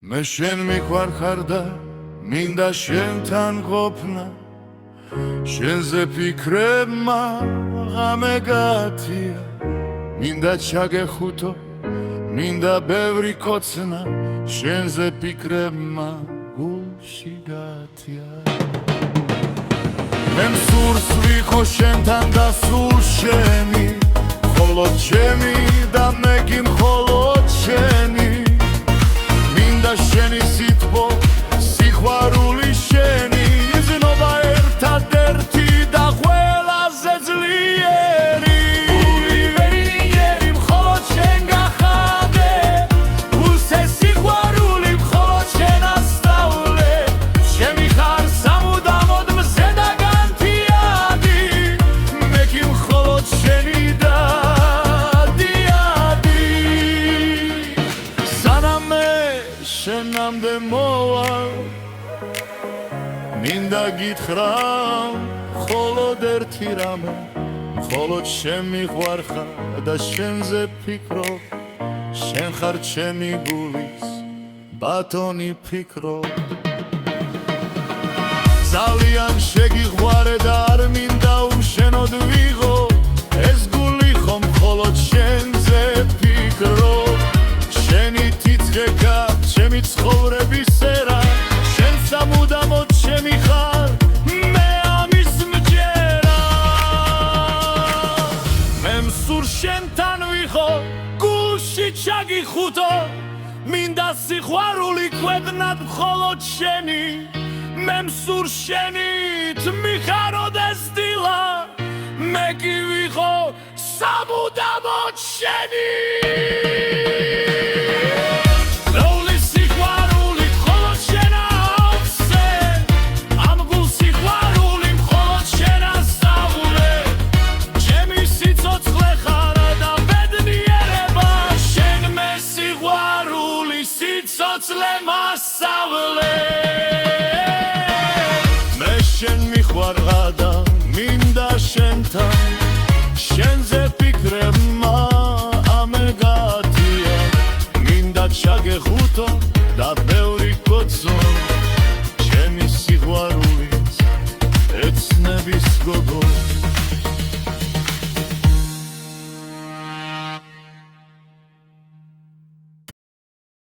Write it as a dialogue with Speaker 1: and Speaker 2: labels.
Speaker 1: მე შენ მიყვარხარ და მინდა შენთან ყოფნა შენზე ფიქრებმა ღამე გათია მინდა ჩაგეხუთო მინდა ბევრი კოცნა შენზე ფიქრებმა გულში გათია მე მსურს ვიყო შენთან და სულ შენი მხოლოდ ჩემი და მე კი მხოლოდ შენი მინდა შენი სიტყვა სიყვარული შენი ზნობა ერთადერთი და ყველაზე ძლიერი გული ვერიერი მხოლოდ შენ გახადე უსე სიყვარული მხოლოდ შენ ასწავლე ჩემი ხარ სამუდამოდ მზე და განთიადი მე კი მხოლოდ შენი და შენამდე მოვალ მინდა გითხრა მხოლოდ ერთი რამე მხოლოდ შენ მიყვარხარ და შენზე ფიქრობ შენ ხარ ჩემი გულის ბატონი ფიქრობ ძალიან შეგიყვარე და არ მინდა უშენოდ ვიღო ეს გული ხომ მხოლოდ შენზე ფიქრობ შენი თიცხეკა ჩემი ცხოვრებისერა შენ სამუდამოდ ჩემი ხარ მე ამის მჯერა მე მსურს შენთან ვიყო გულში ჩაგიხუთო მინდა სიყვარული კვედნად მხოლოდ შენი მე მსურს შენით მიხაროდეს დილა მე კი ვიყო სამუდამოდ შენი მე შენ მიყვარხარ და მინდა შენთან შენზე ფიქრებმა ამე გათია მინდა ჩაგეხუთო და ბევრი კოცო ჩემი სიყვარულის ეცნების გოგო